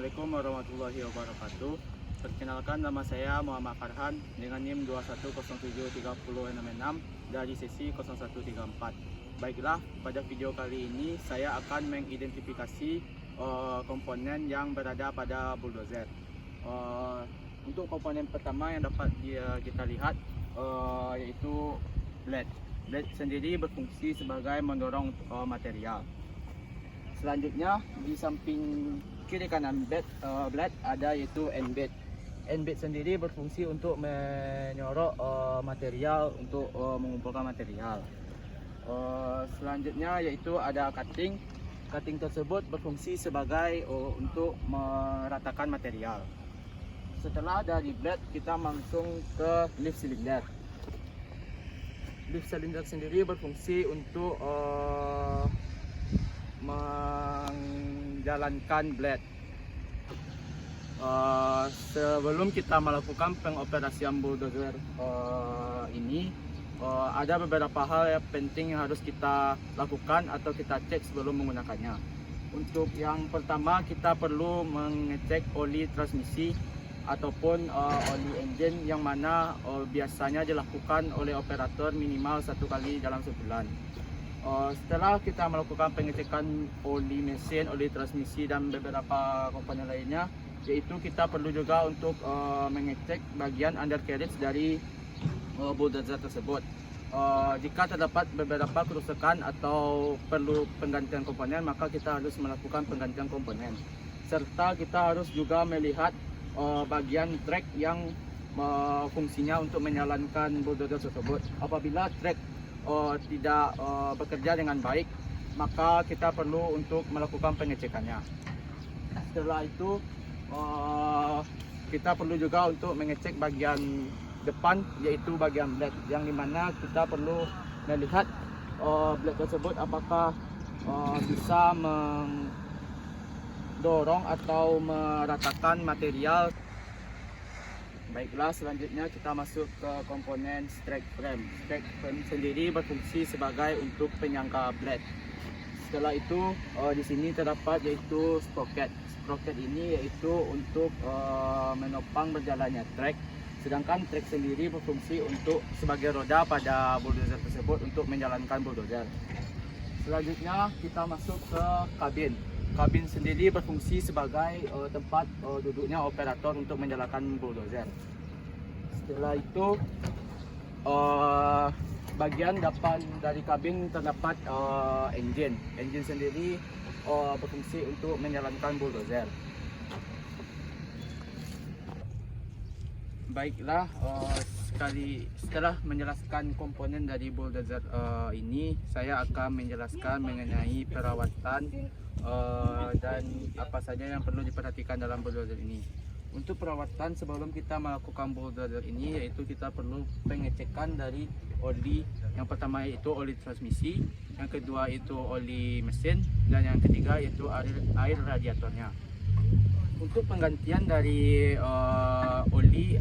Assalamualaikum warahmatullahi wabarakatuh. Perkenalkan, nama saya Muhammad Farhan dengan NIM 21073066 dari sesi 0134. Baiklah, pada video kali ini saya akan mengidentifikasi komponen yang berada pada bulldozer. Untuk komponen pertama yang dapat kita lihat yaitu blade. Blade sendiri berfungsi sebagai mendorong material. Selanjutnya di samping kiri kanan blade ada yaitu end blade. End blade sendiri berfungsi untuk menyorok material untuk mengumpulkan material. Selanjutnya yaitu ada cutting. Cutting tersebut berfungsi sebagai untuk meratakan material. Setelah dari blade kita langsung ke lift cylinder. Lift cylinder sendiri berfungsi untuk menjalankan blade. Sebelum kita melakukan pengoperasian bulldozer ini, ada beberapa hal yang penting yang harus kita lakukan atau kita cek sebelum menggunakannya. Untuk yang pertama, kita perlu mengecek oli transmisi ataupun oli engine, yang mana biasanya dilakukan oleh operator minimal 1 kali dalam sebulan. Setelah kita melakukan pengecekan oli mesin, oli transmisi dan beberapa komponen lainnya, yaitu kita perlu juga untuk mengecek bagian undercarriage dari bulldozer tersebut. Jika terdapat beberapa kerusakan atau perlu penggantian komponen, maka kita harus melakukan penggantian komponen. Serta kita harus juga melihat bagian track yang fungsinya untuk menjalankan bulldozer tersebut. Apabila track tidak bekerja dengan baik, maka kita perlu untuk melakukan pengecekannya. Setelah itu kita perlu juga untuk mengecek bagian depan, yaitu bagian blade, yang dimana kita perlu melihat blade tersebut apakah bisa mendorong atau meratakan material. Baiklah, selanjutnya kita masuk ke komponen strike frame. Strike frame sendiri berfungsi sebagai untuk penyangga blade. Setelah itu di sini terdapat yaitu sprocket. Sprocket ini yaitu untuk menopang berjalannya track. Sedangkan track sendiri berfungsi untuk sebagai roda pada bulldozer tersebut untuk menjalankan bulldozer. Selanjutnya kita masuk ke kabin. Kabin sendiri berfungsi sebagai tempat duduknya operator untuk menjalankan bulldozer. Setelah itu bagian depan dari kabin terdapat engine. Engine sendiri berfungsi untuk menjalankan bulldozer. Baiklah, setelah menjelaskan komponen dari bulldozer ini, saya akan menjelaskan mengenai perawatan dan apa saja yang perlu diperhatikan dalam bulldozer ini. Untuk perawatan sebelum kita melakukan bulldozer ini, yaitu kita perlu pengecekan dari oli. Yang pertama yaitu oli transmisi, yang kedua itu oli mesin, dan yang ketiga yaitu air radiatornya. Untuk penggantian dari oli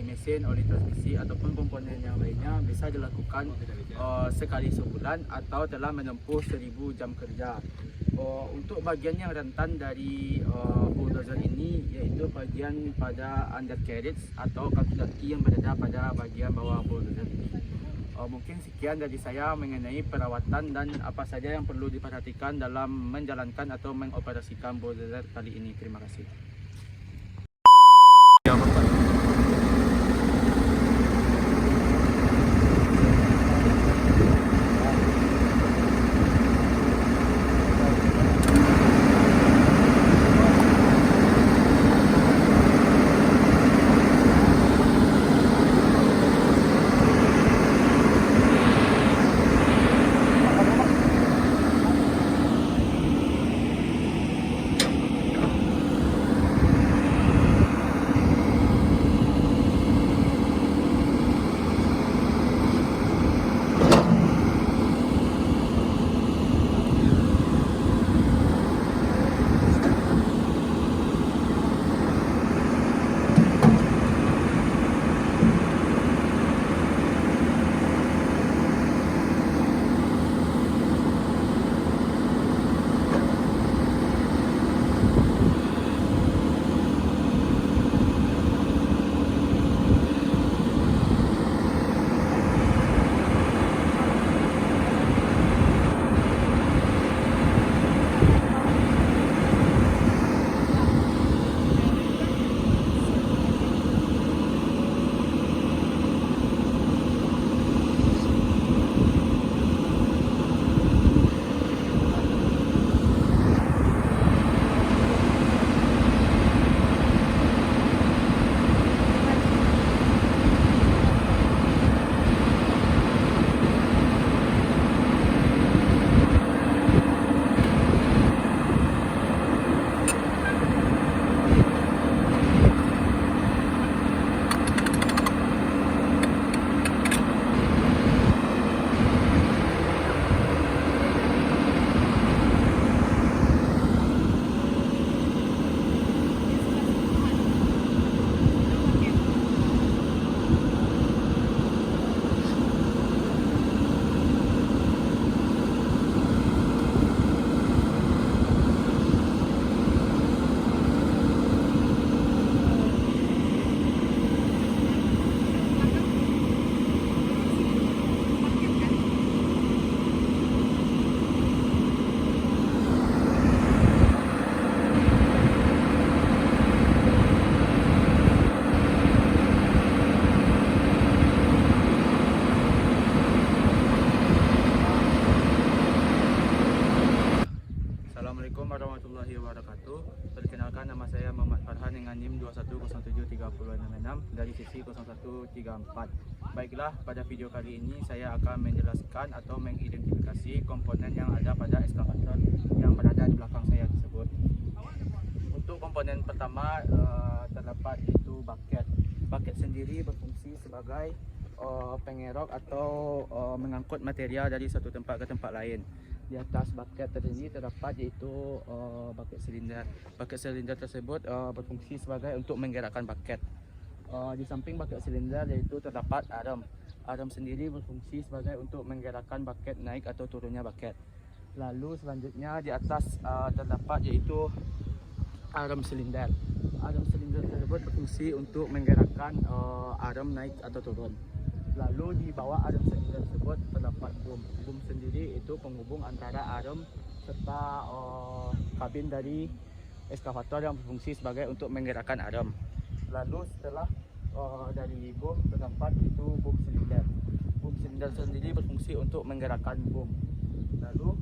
mesin, oli transmisi ataupun komponen yang lainnya bisa dilakukan sekali sebulan atau telah menempuh 1000 jam kerja. Untuk bagian yang rentan dari bulldozer ini yaitu bagian pada undercarriage atau kaki-kaki yang berada pada bagian bawah bulldozer ini. Mungkin sekian dari saya mengenai perawatan dan apa saja yang perlu diperhatikan dalam menjalankan atau mengoperasikan bulldozer kali ini. Terima kasih. Assalamualaikum warahmatullahi wabarakatuh. Perkenalkan, nama saya Muhammad Farhan dengan NIM 21073066 dari sisi 0134. Baiklah, pada video kali ini saya akan menjelaskan atau mengidentifikasi komponen yang ada pada eskavator yang berada di belakang saya tersebut. Untuk komponen pertama terdapat itu bucket. Bucket sendiri berfungsi sebagai pengerok atau mengangkut material dari satu tempat ke tempat lain. Di atas bucket ini terdapat yaitu bucket silinder. Bucket silinder tersebut berfungsi sebagai untuk menggerakkan bucket. Di samping bucket silinder yaitu terdapat arm. Arm sendiri berfungsi sebagai untuk menggerakkan bucket naik atau turunnya bucket. Lalu selanjutnya di atas terdapat yaitu arm silinder. Arm silinder tersebut berfungsi untuk menggerakkan arm naik atau turun. Lalu di bawah arm silinder tersebut terdapat boom. Boom sendiri itu penghubung antara arm serta kabin dari eskavator yang berfungsi sebagai untuk menggerakkan arm. Lalu setelah dari boom terdapat itu boom silinder. Boom silinder sendiri berfungsi untuk menggerakkan boom. Lalu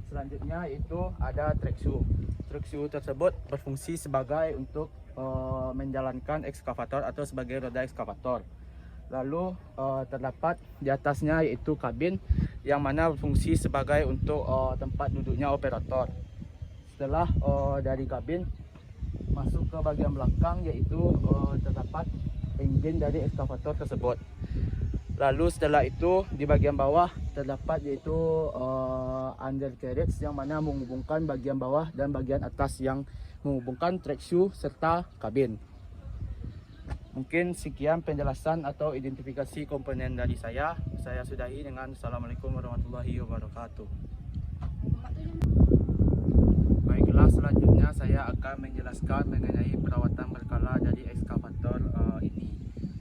selanjutnya itu ada track shoe. Track shoe tersebut berfungsi sebagai untuk menjalankan ekskavator atau sebagai roda ekskavator. Lalu terdapat di atasnya yaitu kabin yang mana berfungsi sebagai untuk tempat duduknya operator. Setelah dari kabin masuk ke bagian belakang yaitu terdapat engine dari ekskavator tersebut. Lalu setelah itu di bagian bawah terdapat yaitu undercarriage yang mana menghubungkan bagian bawah dan bagian atas yang menghubungkan track shoe serta kabin. Mungkin sekian penjelasan atau identifikasi komponen dari saya. Saya sudahi dengan Assalamualaikum warahmatullahi wabarakatuh. Baiklah, selanjutnya saya akan menjelaskan mengenai perawatan berkala dari ekskavator ini.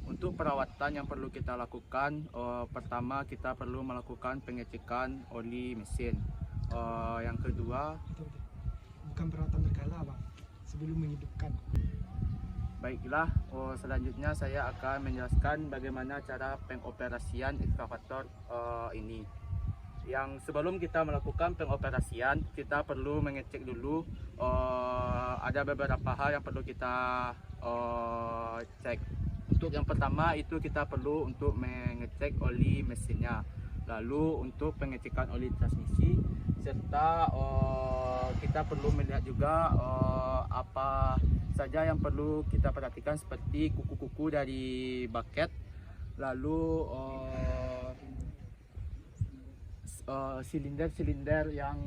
Untuk perawatan yang perlu kita lakukan, pertama kita perlu melakukan pengecekan oli mesin. Yang kedua, bukan perawatan berkala, Bang, sebelum menghidupkan. Baiklah, selanjutnya saya akan menjelaskan bagaimana cara pengoperasian ekskavator ini. Yang sebelum kita melakukan pengoperasian, kita perlu mengecek dulu. Ada beberapa hal yang perlu kita cek. Untuk yang pertama itu kita perlu untuk mengecek oli mesinnya. Lalu untuk pengecekan oli transmisi, serta kita perlu melihat juga apa saja yang perlu kita perhatikan seperti kuku-kuku dari bucket, lalu silinder-silinder yang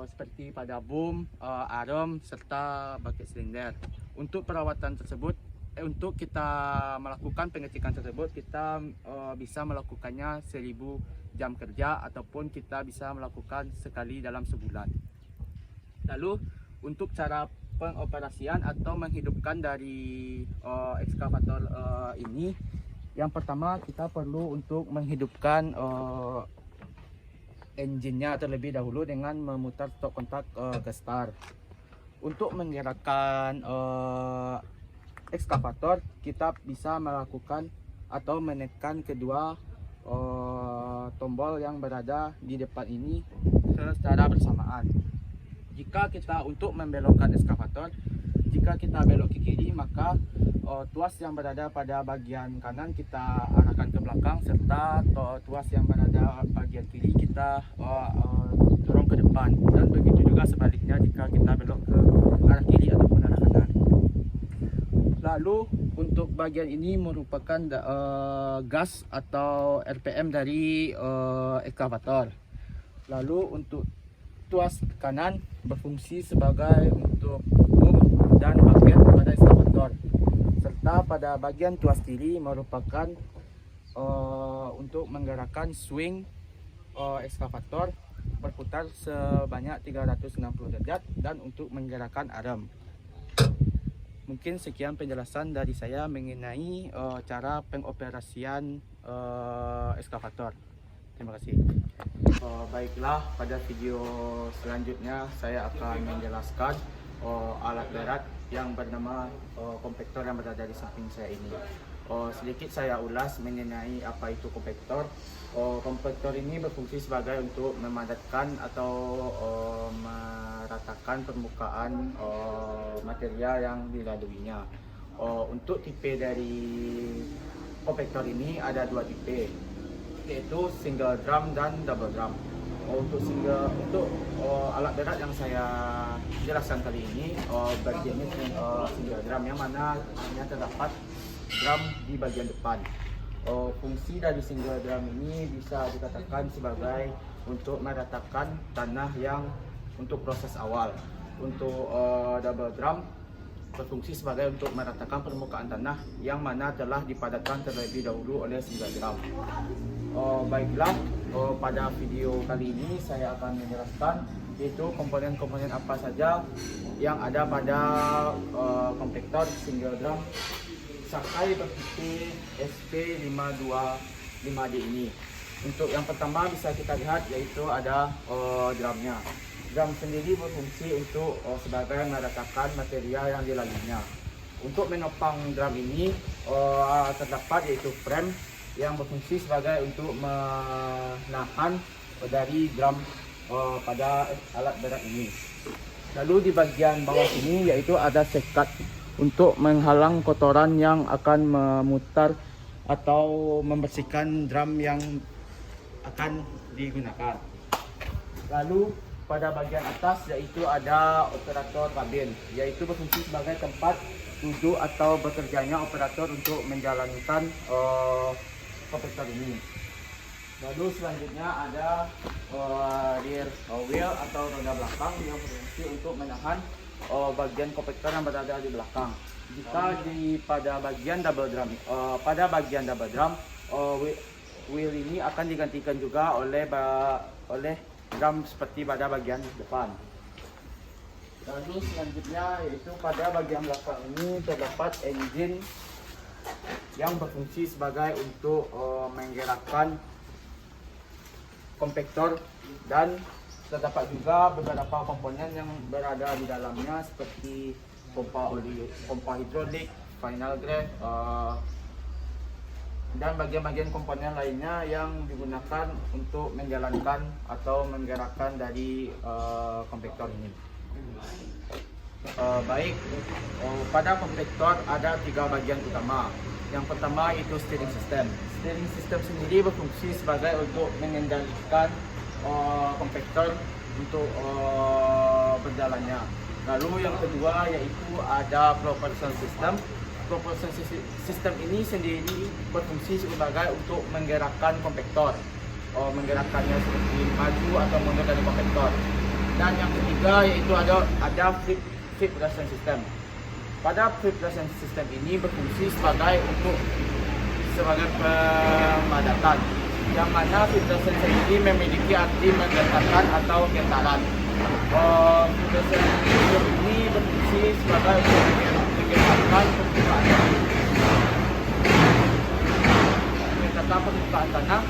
seperti pada boom, arm serta bucket silinder. Untuk perawatan tersebut, untuk kita melakukan pengecekan tersebut, kita bisa melakukannya 1000 jam kerja ataupun kita bisa melakukan sekali dalam sebulan. Lalu untuk cara pengoperasian atau menghidupkan dari ekskavator ini, yang pertama kita perlu untuk menghidupkan engine-nya terlebih dahulu dengan memutar stop kontak ke start. Untuk menggerakkan ekskavator, kita bisa melakukan atau menekan kedua tombol yang berada di depan ini secara bersamaan. Jika kita untuk membelokkan ekskavator, jika kita belok ke kiri, maka tuas yang berada pada bagian kanan kita arahkan ke belakang, serta tuas yang berada bagian kiri kita dorong ke depan. Dan begitu juga sebaliknya jika kita belok ke arah kiri ataupun arah kanan. Lalu untuk bagian ini merupakan gas atau RPM dari ekskavator. Lalu untuk tuas kanan berfungsi sebagai untuk boom dan bucket pada ekskavator, serta pada bagian tuas kiri merupakan untuk menggerakkan swing ekskavator berputar sebanyak 360 derajat dan untuk menggerakkan arm. Mungkin sekian penjelasan dari saya mengenai cara pengoperasian ekskavator. Terima kasih. Baiklah, pada video selanjutnya saya akan menjelaskan alat berat yang bernama kompaktor yang berada di samping saya ini. Sedikit saya ulas mengenai apa itu kompaktor. Kompaktor ini berfungsi sebagai untuk memadatkan atau meratakan permukaan material yang dilaluinya. Untuk tipe dari kompaktor ini ada dua tipe, yaitu single drum dan double drum. Untuk alat berat yang saya jelaskan kali ini, bagiannya single drum, yang mana hanya terdapat drum di bagian depan. Fungsi dari single drum ini bisa dikatakan sebagai untuk meratakan tanah yang untuk proses awal. Untuk double drum berfungsi sebagai untuk meratakan permukaan tanah yang mana telah dipadatkan terlebih dahulu oleh single drum. Baiklah, pada video kali ini saya akan menjelaskan yaitu komponen-komponen apa saja yang ada pada kompaktor single drum Sakai bertipe SP525D ini. Untuk yang pertama bisa kita lihat yaitu ada drumnya. Drum sendiri berfungsi untuk sebagai meratakan material yang dilaluinya. Untuk menopang drum ini terdapat yaitu frame yang berfungsi sebagai untuk menahan dari drum pada alat berat ini. Lalu di bagian bawah sini yaitu ada sekat untuk menghalang kotoran yang akan memutar atau membersihkan drum yang akan digunakan. Lalu pada bagian atas yaitu ada operator kabin, yaitu berfungsi sebagai tempat duduk atau bekerjanya operator untuk menjalankan kompaktor ini. Lalu selanjutnya ada rear wheel atau roda belakang yang berfungsi untuk menahan bagian kompaktor yang berada di belakang. Jika pada bagian double drum, wheel ini akan digantikan juga oleh drum seperti pada bagian depan. Lalu selanjutnya yaitu pada bagian belakang ini terdapat engine yang berfungsi sebagai untuk menggerakkan kompaktor, dan terdapat juga beberapa komponen yang berada di dalamnya seperti pompa hidrolik, final grade, dan bagian-bagian komponen lainnya yang digunakan untuk menjalankan atau menggerakkan dari kompaktor ini. Pada kompaktor ada 3 bagian utama. Yang pertama itu steering system. Steering system sendiri berfungsi sebagai untuk mengendalikan kompaktor untuk berjalannya. Lalu yang kedua yaitu ada propulsion system. Propulsion system ini sendiri berfungsi sebagai untuk menggerakkan kompaktor, menggerakkannya seperti maju atau mundur dari kompaktor. Dan yang ketiga yaitu ada filtration system. Pada filtration system ini berfungsi sebagai pemadatan, yang mana filtration sendiri memiliki arti menggetarkan atau getaran. Filtration system ini berfungsi sebagai menggetarkan permukaan tanah,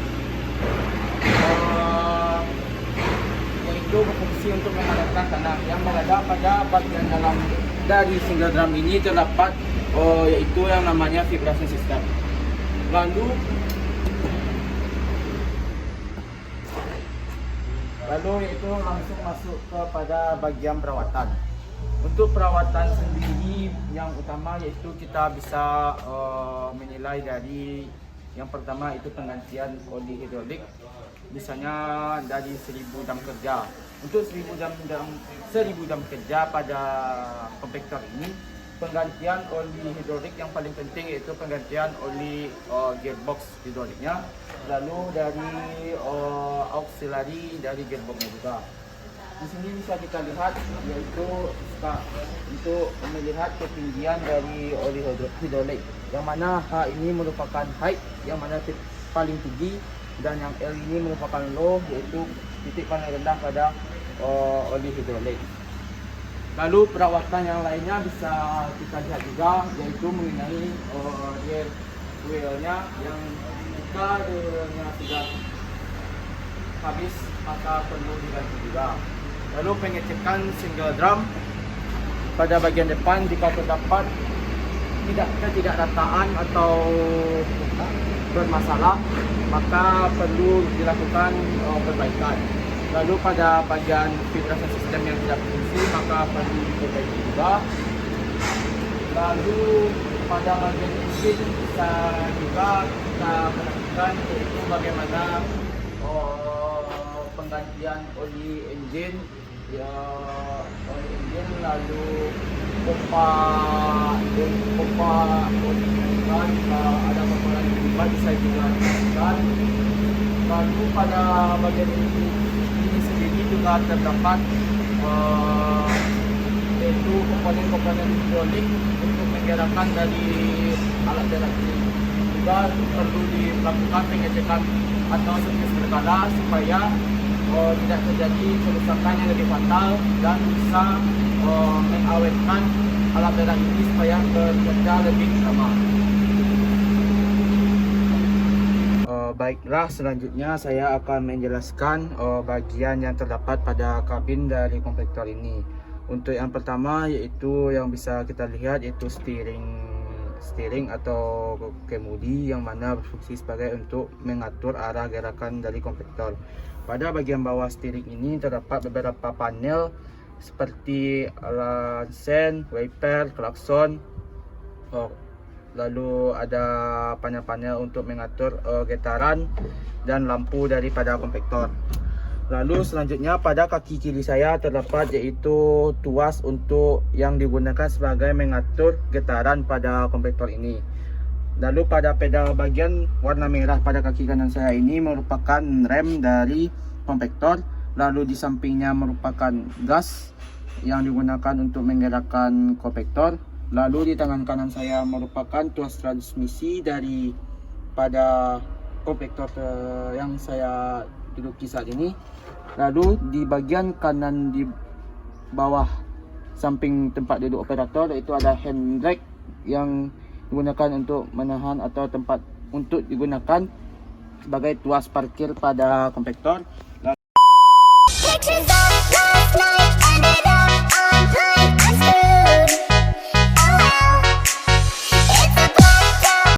yaitu berfungsi untuk memadatkan tanah. Yang berada pada bagian dalam dari single drum ini terdapat yaitu yang namanya vibration system. Lalu yaitu langsung masuk kepada bagian perawatan. Untuk perawatan sendiri yang utama yaitu kita bisa menilai dari yang pertama itu penggantian oli hidrolik, misalnya dari 1000 jam kerja. Untuk 1000 jam kerja pada kompaktor ini, penggantian oli hidrolik yang paling penting yaitu penggantian oli gearbox hidroliknya, lalu dari auxiliary dari gearboxnya juga. Di sini bisa kita lihat yaitu untuk melihat ketinggian dari oli hidrolik, yang mana H ini merupakan height yang mana paling tinggi, dan yang L ini merupakan low yaitu titik paling rendah pada oli hidrolik. Lalu perawatan yang lainnya bisa kita lihat juga yaitu mengenai rear wheelnya, yang jika wheelnya sudah habis maka perlu diganti juga. Lalu pengecekan single drum pada bagian depan, jika terdapat ketidakrataan atau bermasalah maka perlu dilakukan perbaikan. Lalu pada bagian filtrasi sistem yang tidak berfungsi maka perlu diperbaiki juga. Lalu pada bagian engine bisa juga kita perhatikan yaitu bagaimana penggantian oli engine, ya oli engine, lalu pompa oli kan ada komponen juga bisa juga dilakukan. Lalu pada bagian ini sendiri juga terdapat yaitu komponen-komponen hidrolik untuk menggerakkan dari alat berat ini. Juga perlu dilakukan pengecekan atau servis berkala supaya tidak terjadi kerusakan yang lebih fatal dan bisa mengawetkan alat berat ini supaya bekerja lebih lama. Baiklah, selanjutnya saya akan menjelaskan bagian yang terdapat pada kabin dari komplektor ini. Untuk yang pertama yaitu yang bisa kita lihat yaitu steering atau kemudi yang mana berfungsi sebagai untuk mengatur arah gerakan dari komplektor. Pada bagian bawah steering ini terdapat beberapa panel seperti sen, wiper, klakson. Lalu ada panel-panel untuk mengatur getaran dan lampu daripada komplektor. Lalu selanjutnya pada kaki kiri saya terdapat yaitu tuas untuk yang digunakan sebagai mengatur getaran pada komplektor ini. Lalu pada pedal bagian warna merah pada kaki kanan saya ini merupakan rem dari komplektor. Lalu di sampingnya merupakan gas yang digunakan untuk menggerakkan komplektor. Lalu di tangan kanan saya merupakan tuas transmisi dari pada komplektor yang saya duduki saat ini. Lalu di bagian kanan di bawah samping tempat duduk operator itu ada handbrake yang digunakan untuk menahan atau tempat untuk digunakan sebagai tuas parkir pada komplektor.